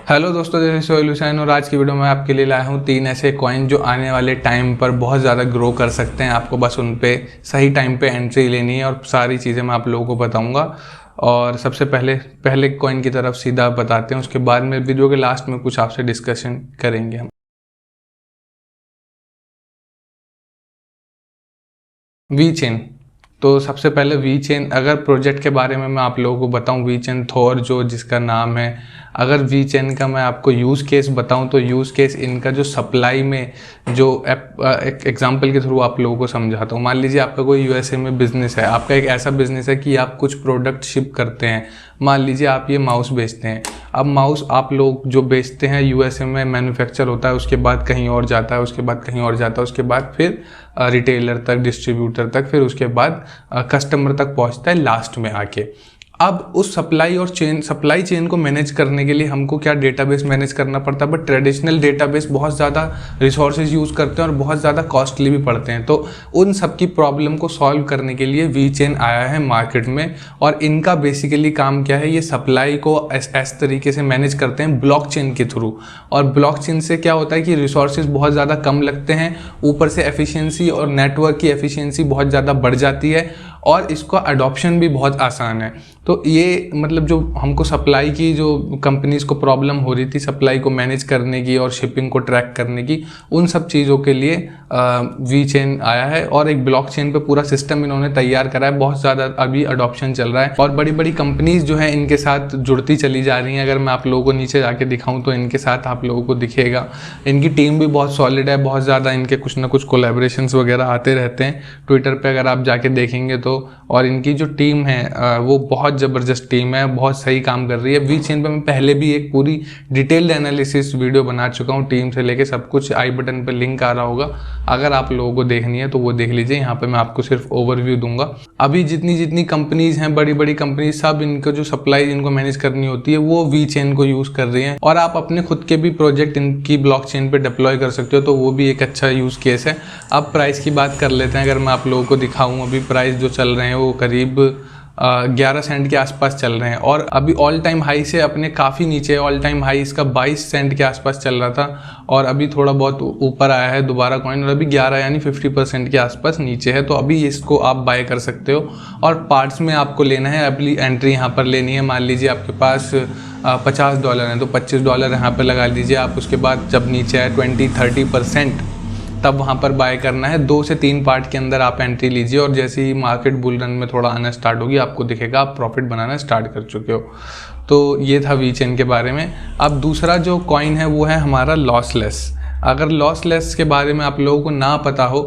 Hello दोस्तों, जैसे सोहेल हुसैन और आज की वीडियो में आपके लिए लाया हूँ 3 ऐसे कॉइन जो आने वाले टाइम पर बहुत ज़्यादा ग्रो कर सकते हैं। आपको बस उन पे सही टाइम पे एंट्री लेनी है और सारी चीज़ें मैं आप लोगों को बताऊँगा। और सबसे पहले कॉइन की तरफ सीधा बताते हैं, उसके बाद में वीडियो के लास्ट में कुछ आपसे डिस्कशन करेंगे हम। We chain. तो सबसे पहले वी चेन, अगर प्रोजेक्ट के बारे में मैं आप लोगों को बताऊं, वी चेन थॉर जो जिसका नाम है, अगर वी चेन का मैं आपको यूज़ केस बताऊं तो यूज़ केस इनका जो सप्लाई में जो एक एग्जांपल के थ्रू आप लोगों को समझाता हूं। मान लीजिए आपका कोई यूएसए में बिजनेस है, आपका एक ऐसा बिजनेस है कि आप कुछ प्रोडक्ट शिप करते हैं। मान लीजिए आप ये माउस बेचते हैं। अब माउस आप लोग जो बेचते हैं यूएसए में मैन्युफैक्चर होता है, उसके बाद कहीं और जाता है, उसके बाद कहीं और जाता है, उसके बाद फिर रिटेलर तक, डिस्ट्रीब्यूटर तक, फिर उसके बाद कस्टमर तक पहुंचता है लास्ट में आके। अब उस सप्लाई चेन को मैनेज करने के लिए हमको क्या डेटाबेस मैनेज करना पड़ता है। बट ट्रेडिशनल डेटाबेस बहुत ज़्यादा रिसोर्सेज यूज़ करते हैं और बहुत ज़्यादा कॉस्टली भी पड़ते हैं। तो उन सब की प्रॉब्लम को सॉल्व करने के लिए वी चेन आया है मार्केट में। और इनका बेसिकली काम क्या है, ये सप्लाई को इस तरीके से मैनेज करते हैं ब्लॉक चेन के थ्रू। और ब्लॉक चेन से क्या होता है कि रिसोर्सेज बहुत ज़्यादा कम लगते हैं, ऊपर से एफिशिएंसी और नेटवर्क की एफिशिएंसी बहुत ज़्यादा बढ़ जाती है और इसका अडॉप्शन भी बहुत आसान है। तो ये मतलब जो हमको सप्लाई की जो कंपनीज को प्रॉब्लम हो रही थी सप्लाई को मैनेज करने की और शिपिंग को ट्रैक करने की, उन सब चीज़ों के लिए वी चेन आया है और एक ब्लॉक चेन पे पूरा सिस्टम इन्होंने तैयार करा है। बहुत ज़्यादा अभी अडॉप्शन चल रहा है और बड़ी बड़ी कंपनीज जो है इनके साथ जुड़ती चली जा रही हैं। अगर मैं आप लोगों को नीचे जाके दिखाऊँ तो इनके साथ आप लोगों को दिखेगा इनकी टीम भी बहुत सॉलिड है। बहुत ज़्यादा इनके कुछ ना कुछ कोलैबोरेशंस वगैरह आते रहते हैं ट्विटर पर, अगर आप जाके देखेंगे तो। और इनकी जो टीम है वो बहुत ज़बरदस्त टीम है, बहुत सही काम कर रही है। वी चेन पे मैं पहले भी एक पूरी डिटेल्ड एनालिसिस वीडियो बना चुका हूँ, टीम से लेके सब कुछ। आई बटन पे लिंक आ रहा होगा, अगर आप लोगों को देखनी है तो वो देख लीजिए। यहाँ पे मैं आपको सिर्फ ओवरव्यू दूंगा। अभी जितनी कंपनीज हैं, बड़ी बड़ी कंपनीज, सब इनको जो सप्लाई इनको मैनेज करनी होती है वो वी चेन को यूज़ कर रही हैं। और आप अपने खुद के भी प्रोजेक्ट इनकी ब्लॉक चेन पर डिप्लॉय कर सकते हो, तो वो भी एक अच्छा यूज़ केस है। अब प्राइस की बात कर लेते हैं। अगर मैं आप लोगों को दिखाऊँ, अभी प्राइस जो चल रहे हैं वो करीब 11 सेंट के आसपास चल रहे हैं। और अभी ऑल टाइम हाई से अपने काफ़ी नीचे है। ऑल टाइम हाई इसका 22 सेंट के आसपास चल रहा था और अभी थोड़ा बहुत ऊपर आया है दोबारा कॉइन, और अभी 11 यानी 50% के आसपास नीचे है। तो अभी इसको आप बाय कर सकते हो। और पार्ट्स में आपको लेना है, अभी एंट्री यहाँ पर लेनी है। मान लीजिए आपके पास $50 है तो $25 यहाँ पर लगा लीजिए आप। उसके बाद जब नीचे आए 20-30% तब वहाँ पर बाय करना है। 2 से 3 पार्ट के अंदर आप एंट्री लीजिए और जैसे ही मार्केट बुल रन में थोड़ा आना स्टार्ट होगी आपको दिखेगा आप प्रॉफिट बनाना स्टार्ट कर चुके हो। तो ये था वी चेन के बारे में। अब दूसरा जो कॉइन है वो है हमारा लॉसलेस। अगर लॉसलेस के बारे में आप लोगों को ना पता हो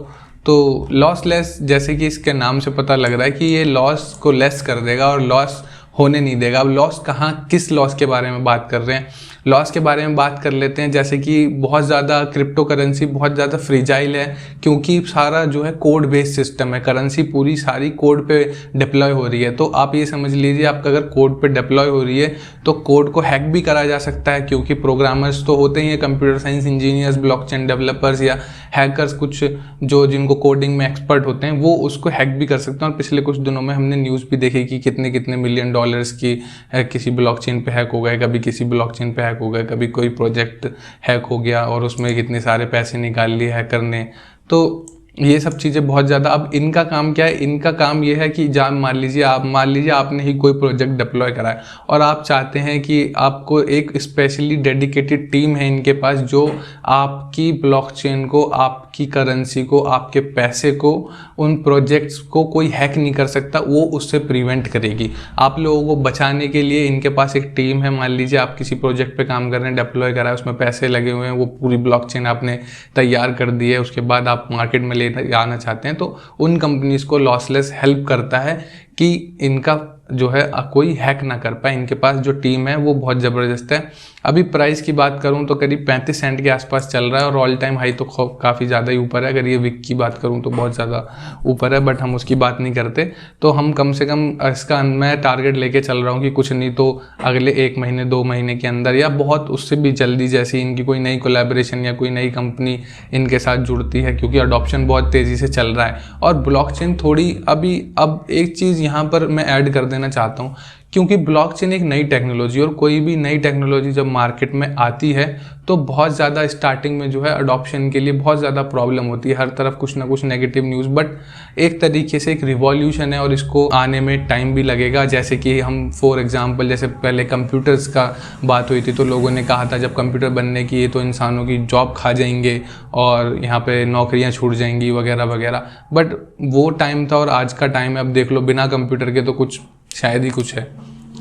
तो लॉसलेस, जैसे कि इसके नाम से पता लग रहा है कि ये लॉस को लेस कर देगा और लॉस होने नहीं देगा। अब लॉस कहाँ, किस लॉस के बारे में बात कर रहे हैं, लॉस के बारे में बात कर लेते हैं। जैसे कि बहुत ज़्यादा क्रिप्टो करेंसी बहुत ज़्यादा फ्रीजाइल है, क्योंकि सारा जो है कोड बेस्ड सिस्टम है। करेंसी पूरी सारी कोड पे डिप्लॉय हो रही है। तो आप ये समझ लीजिए, आपका अगर कोड पे डिप्लॉय हो रही है तो कोड को हैक भी करा जा सकता है, क्योंकि प्रोग्रामर्स तो होते ही हैं, computer science engineers, blockchain developers या हैकर्स, कुछ जो जिनको कोडिंग में एक्सपर्ट होते हैं वो उसको हैक भी कर सकते हैं। और पिछले कुछ दिनों में हमने न्यूज़ भी देखी कि कितने मिलियन डॉलर्स की किसी ब्लॉकचेन पे हैक हो गए, कभी किसी ब्लॉकचेन पे हैक हो गए, कभी कोई प्रोजेक्ट हैक हो गया और उसमें कितने सारे पैसे निकाल लिए हैकर ने। तो ये सब चीज़ें बहुत ज़्यादा। अब इनका काम क्या है, इनका काम ये है कि मान लीजिए आपने ही कोई प्रोजेक्ट डिप्लॉय करा है और आप चाहते हैं कि आपको एक स्पेशली डेडिकेटेड टीम है इनके पास जो आपकी ब्लॉकचेन को, आपकी करेंसी को, आपके पैसे को, उन प्रोजेक्ट्स को कोई हैक नहीं कर सकता, वो उससे प्रिवेंट करेगी। आप लोगों को बचाने के लिए इनके पास एक टीम है। मान लीजिए आप किसी प्रोजेक्ट पे काम कर रहे हैं, डिप्लॉय करा है, उसमें पैसे लगे हुए हैं, वो पूरी ब्लॉकचेन आपने तैयार कर दी है, उसके बाद आप मार्केट में आना चाहते हैं, तो उन कंपनीज को लॉसलेस हेल्प करता है कि इनका जो है कोई हैक ना कर पाए। इनके पास जो टीम है वो बहुत ज़बरदस्त है। अभी प्राइस की बात करूं तो करीब 35 सेंट के आसपास चल रहा है और ऑल टाइम हाई तो काफ़ी ज़्यादा ही ऊपर है। अगर ये वीक की बात करूं तो बहुत ज़्यादा ऊपर है, बट हम उसकी बात नहीं करते। तो हम कम से कम इसका मैं टारगेट लेके चल रहा हूं कि कुछ नहीं तो अगले 1 महीने 2 महीने के अंदर, या बहुत उससे भी जल्दी, जैसे इनकी कोई नई कोलैबोरेशन या कोई नई कंपनी इनके साथ जुड़ती है, क्योंकि अडॉप्शन बहुत तेज़ी से चल रहा है। और ब्लॉकचेन थोड़ी अब एक चीज़ यहाँ पर मैं ऐड कर देना चाहता हूँ क्योंकि ब्लॉकचेन एक नई टेक्नोलॉजी, और कोई भी नई टेक्नोलॉजी जब मार्केट में आती है तो बहुत ज़्यादा स्टार्टिंग में जो है अडॉप्शन के लिए बहुत ज़्यादा प्रॉब्लम होती है, हर तरफ कुछ ना कुछ नेगेटिव न्यूज़, बट एक तरीके से एक रिवॉल्यूशन है और इसको आने में टाइम भी लगेगा। जैसे कि हम फॉर एग्जांपल जैसे पहले कंप्यूटर्स का बात हुई थी तो लोगों ने कहा था जब कंप्यूटर बनने की तो इंसानों की जॉब खा जाएंगे और यहाँ पे नौकरियाँ छूट जाएंगी वगैरह वगैरह, बट वो टाइम था और आज का टाइम है। अब देख लो बिना कंप्यूटर के तो कुछ शायद ही कुछ है,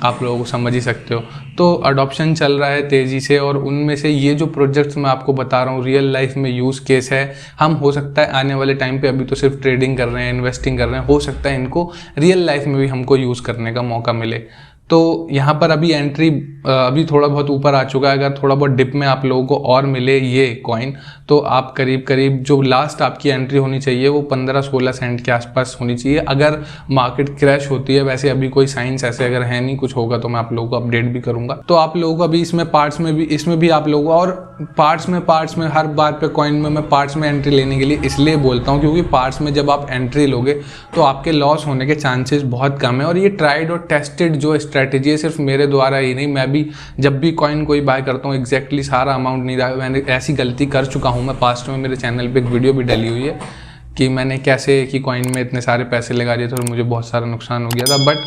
आप लोगों को समझ ही सकते हो। तो अडॉप्शन चल रहा है तेज़ी से, और उनमें से ये जो प्रोजेक्ट्स मैं आपको बता रहा हूँ रियल लाइफ में यूज़ केस है। हम हो सकता है आने वाले टाइम पे, अभी तो सिर्फ ट्रेडिंग कर रहे हैं, इन्वेस्टिंग कर रहे हैं, हो सकता है इनको रियल लाइफ में भी हमको यूज़ करने का मौका मिले। तो यहाँ पर अभी एंट्री अभी थोड़ा बहुत ऊपर आ चुका है। अगर थोड़ा बहुत डिप में आप लोगों को और मिले ये कॉइन तो आप करीब करीब जो लास्ट आपकी एंट्री होनी चाहिए वो 15-16 सेंट के आसपास होनी चाहिए अगर मार्केट क्रैश होती है। वैसे अभी कोई साइंस ऐसे अगर है नहीं, कुछ होगा तो मैं आप लोगों को अपडेट भी करूंगा। तो आप लोगों को अभी इसमें पार्ट्स में भी, इसमें भी आप लोगों को, और पार्ट्स में हर बार पे कॉइन में मैं पार्ट्स में एंट्री लेने के लिए इसलिए बोलता हूँ क्योंकि पार्ट्स में जब आप एंट्री लोगे तो आपके लॉस होने के चांसेस बहुत कम है। और ये ट्राइड और टेस्टेड जो स्ट्रैटेजी है, सिर्फ मेरे द्वारा ही नहीं, मैं भी जब भी कॉइन कोई बाय करता हूँ एग्जैक्टली सारा अमाउंट नहीं रहा, मैंने ऐसी गलती कर चुका हूँ मैं पास्ट में। मेरे चैनल पे एक वीडियो भी डली हुई है कि मैंने कैसे कि कॉइन में इतने सारे पैसे लगा दिए थे और मुझे बहुत सारा नुकसान हो गया था। बट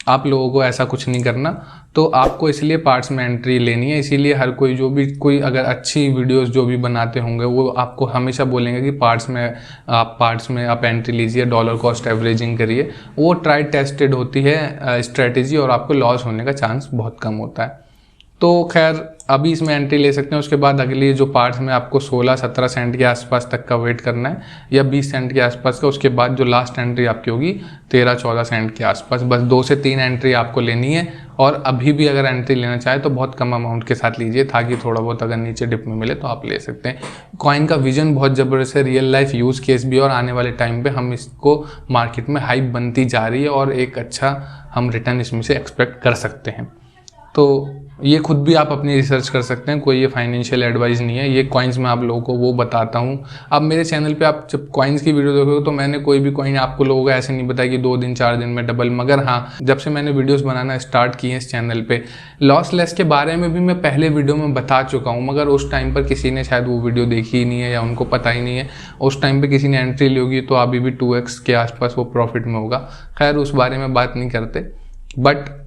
आप लोगों को ऐसा कुछ नहीं करना, तो आपको इसलिए पार्ट्स में एंट्री लेनी है। इसीलिए हर कोई जो भी कोई अगर अच्छी वीडियोस जो भी बनाते होंगे वो आपको हमेशा बोलेंगे कि पार्ट्स में आप एंट्री लीजिए, डॉलर कॉस्ट एवरेजिंग करिए। वो ट्राई टेस्टेड होती है स्ट्रेटेजी और आपको लॉस होने का चांस बहुत कम होता है। तो खैर अभी इसमें एंट्री ले सकते हैं। उसके बाद अगली जो पार्ट्स में आपको 16-17 सेंट के आसपास तक का वेट करना है या 20 सेंट के आसपास का। उसके बाद जो लास्ट एंट्री आपकी होगी 13-14 सेंट के आसपास। बस 2 से 3 एंट्री आपको लेनी है, और अभी भी अगर एंट्री लेना चाहे तो बहुत कम अमाउंट के साथ लीजिए ताकि थोड़ा बहुत अगर नीचे डिप में मिले तो आप ले सकते हैं। कॉइन का विजन बहुत ज़बरदस्त है, रियल लाइफ यूज़ केस भी, और आने वाले टाइम पे हम इसको मार्केट में हाइप बनती जा रही है और एक अच्छा हम रिटर्न इसमें से एक्सपेक्ट कर सकते हैं। तो ये खुद भी आप अपनी रिसर्च कर सकते हैं, कोई ये फाइनेंशियल एडवाइस नहीं है। ये कॉइन्स मैं आप लोगों को वो बताता हूँ। अब मेरे चैनल पे आप जब कॉइन्स की वीडियो देखोगे तो मैंने कोई भी कॉइन आपको लोगों को ऐसे नहीं बताया कि 2 दिन 4 दिन में डबल। मगर हाँ, जब से मैंने वीडियोस बनाना स्टार्ट किए इस चैनल पे, लॉस लेस के बारे में भी मैं पहले वीडियो में बता चुका हूँ, मगर उस टाइम पर किसी ने शायद वो वीडियो देखी ही नहीं है या उनको पता ही नहीं है। उस टाइम पर किसी ने एंट्री ली होगी तो अभी भी 2x के आसपास वो प्रॉफिट में होगा। खैर उस बारे में बात नहीं करते, बट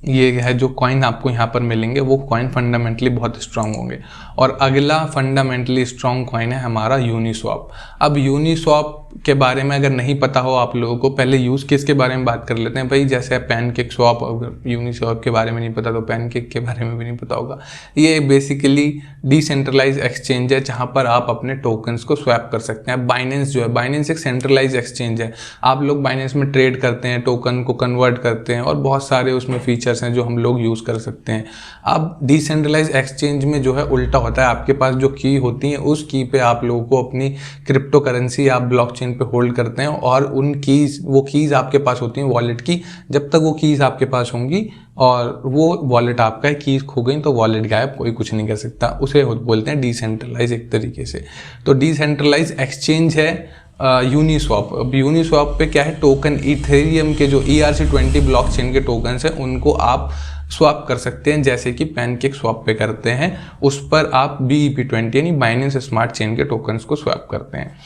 ये है जो कॉइन आपको यहाँ पर मिलेंगे वो कॉइन फंडामेंटली बहुत स्ट्रांग होंगे। और अगला फंडामेंटली स्ट्रांग कॉइन है हमारा यूनिस्वैप। अब यूनिस्वैप के बारे में अगर नहीं पता हो आप लोगों को, पहले यूज़ केस के बारे में बात कर लेते हैं भाई। जैसे पैनकेक स्वैप, अगर यूनिस्वैप के बारे में नहीं पता तो पैनकेक के बारे में भी नहीं पता होगा। ये बेसिकली डिसेंट्रलाइज एक्सचेंज है जहाँ पर आप अपने टोकन्स को स्वैप कर सकते हैं। बाइनेंस जो है, बाइनेंस एक सेंट्रलाइज एक्सचेंज है। आप लोग बाइनेंस में ट्रेड करते हैं, टोकन को कन्वर्ट करते हैं और बहुत सारे उसमें फीचर्स हैं जो हम लोग यूज़ कर सकते हैं। अब डिसेंट्रलाइज एक्सचेंज में जो है उल्टा होता है, आपके पास जो की होती है उस की पे आप लोगों को अपनी क्रिप्टो करेंसी आप ब्लॉकचेन पे होल्ड करते हैं, और उन कीज़, वो कीज़ आपके पास होती हैं वॉलेट की। जब तक वो कीज़ आपके पास होंगी और वो वॉलेट आपका है, कीज़ खो गई तो वॉलेट गायब, कोई कुछ नहीं कर सकता। उसे बोलते हैं डिसेंट्रलाइज एक तरीके से। तो डिसेंट्रलाइज एक्सचेंज है यूनिस्वैप। अब यूनिस्वैप पे क्या है, टोकन इथेरियम के जो ERC20 ब्लॉकचेन के टोकन्स हैं उनको आप स्वैप कर सकते हैं, जैसे कि पैनकेक स्वैप पे करते हैं। उस पर आप BEP20 यानी बाइनेंस स्मार्ट चेन के टोकन्स को स्वैप करते हैं।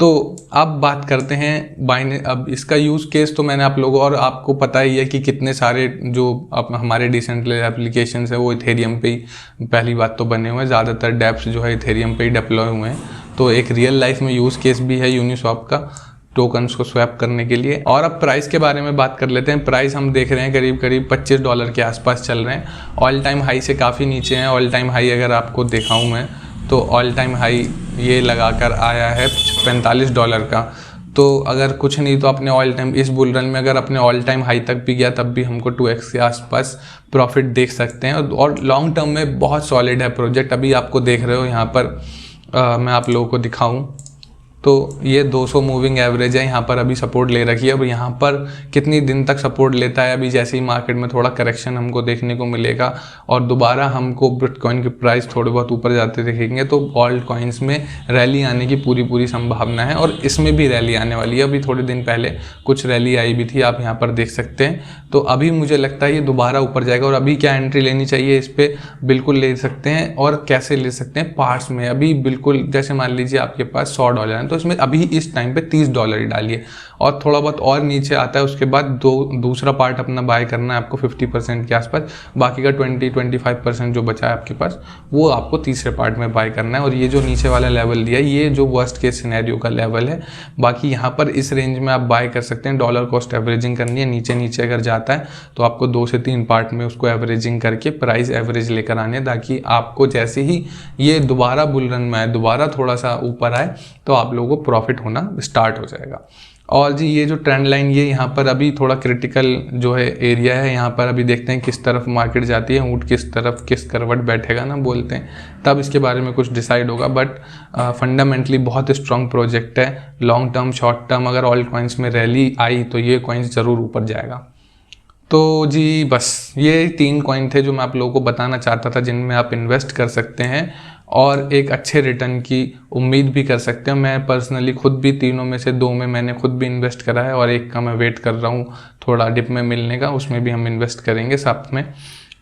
तो अब बात करते हैं बाइनेंस। अब इसका यूज़ केस तो मैंने आप लोगों, और आपको पता ही है कि कितने सारे जो हमारे डिसेंट्रलाइज एप्लीकेशंस है वो इथेरियम पे ही पहली बात तो बने हुए हैं। ज़्यादातर डैप्स जो है इथेरियम पे ही डिप्लॉय हुए हैं। तो एक रियल लाइफ में यूज़ केस भी है यूनिस्वैप का टोकन्स को स्वैप करने के लिए। और अब प्राइस के बारे में बात कर लेते हैं। प्राइस हम देख रहे हैं करीब करीब $25 के आसपास चल रहे हैं। ऑल टाइम हाई से काफ़ी नीचे हैं। ऑल टाइम हाई अगर आपको दिखाऊं मैं तो ऑल टाइम हाई ये लगाकर आया है $45 का। तो अगर कुछ नहीं तो अपने ऑल टाइम इस बुल रन में अगर अपने ऑल टाइम हाई तक भी गया तब भी हमको 2x के आसपास प्रॉफिट देख सकते हैं। और लॉन्ग टर्म में बहुत सॉलिड है प्रोजेक्ट। अभी आपको देख रहे हो यहाँ पर मैं आप लोगों को दिखाऊं तो ये 200 मूविंग एवरेज है, यहाँ पर अभी सपोर्ट ले रखी है। अब यहाँ पर कितनी दिन तक सपोर्ट लेता है, अभी जैसे ही मार्केट में थोड़ा करेक्शन हमको देखने को मिलेगा और दोबारा हमको बिटकॉइन की प्राइस थोड़े बहुत ऊपर जाते दिखेंगे, तो ऑल्ट कॉइन्स में रैली आने की पूरी संभावना है और इसमें भी रैली आने वाली है। अभी थोड़े दिन पहले कुछ रैली आई भी थी, आप यहाँ पर देख सकते हैं। तो अभी मुझे लगता है ये दोबारा ऊपर जाएगा। और अभी क्या एंट्री लेनी चाहिए इस पर, बिल्कुल ले सकते हैं। और कैसे ले सकते हैं, पार्ट्स में। अभी बिल्कुल जैसे मान लीजिए आपके पास $100 है, तो इसमें अभी इस टाइम पे $30 ही डालिए और थोड़ा बहुत और नीचे आता है उसके बाद दूसरा पार्ट अपना बाय करना है आपको 50% के आसपास। बाकी का 20-25% जो बचा है आपके पास, वो आपको तीसरे पार्ट में बाय करना है। और ये जो नीचे वाला लेवल दिया है, ये जो वर्स्ट केस सिनेरियो का लेवल है। बाकी यहाँ पर इस रेंज में आप बाय कर सकते हैं। डॉलर कॉस्ट एवरेजिंग करनी है, नीचे अगर जाता है तो आपको 2 से 3 पार्ट में उसको एवरेजिंग करके प्राइस एवरेज लेकर आने, ताकि आपको जैसे ही ये दोबारा बुल रन में आए, दोबारा थोड़ा सा ऊपर आए, तो आप लोगों को प्रॉफिट होना स्टार्ट हो जाएगा। और जी ये जो ट्रेंड लाइन, ये यहाँ पर अभी थोड़ा क्रिटिकल जो है एरिया है। यहाँ पर अभी देखते हैं किस तरफ मार्केट जाती है, ऊँट किस तरफ किस करवट बैठेगा ना बोलते हैं, तब इसके बारे में कुछ डिसाइड होगा। बट फंडामेंटली बहुत स्ट्रॉन्ग प्रोजेक्ट है। लॉन्ग टर्म शॉर्ट टर्म अगर ऑल्ट कॉइन्स में रैली आई तो ये कॉइन्स ज़रूर ऊपर जाएगा। तो जी बस ये 3 कॉइन थे जो मैं आप लोगों को बताना चाहता था, जिनमें आप इन्वेस्ट कर सकते हैं और एक अच्छे रिटर्न की उम्मीद भी कर सकते हैं। मैं पर्सनली खुद भी तीनों में से 2 में मैंने खुद भी इन्वेस्ट करा है और एक का मैं वेट कर रहा हूँ थोड़ा डिप में मिलने का, उसमें भी हम इन्वेस्ट करेंगे साथ में।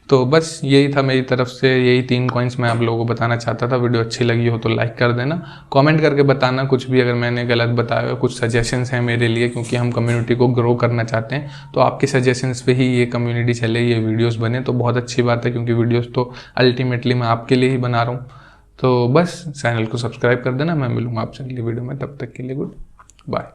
तो बस यही था मेरी तरफ से, यही 3 कॉइन्स मैं आप लोगों को बताना चाहता था। वीडियो अच्छी लगी हो तो लाइक कर देना, कमेंट करके बताना कुछ भी अगर मैंने गलत बताया। कुछ सजेशंस हैं मेरे लिए, क्योंकि हम कम्युनिटी को ग्रो करना चाहते हैं, तो आपके सजेशंस पे ही ये कम्युनिटी चले, ये वीडियोस बने, तो बहुत अच्छी बात है, क्योंकि वीडियोस तो अल्टीमेटली मैं आपके लिए ही बना रहा हूँ। तो बस चैनल को सब्सक्राइब कर देना। मैं मिलूँगा आपसे अगली वीडियो में, तब तक के लिए गुड बाय।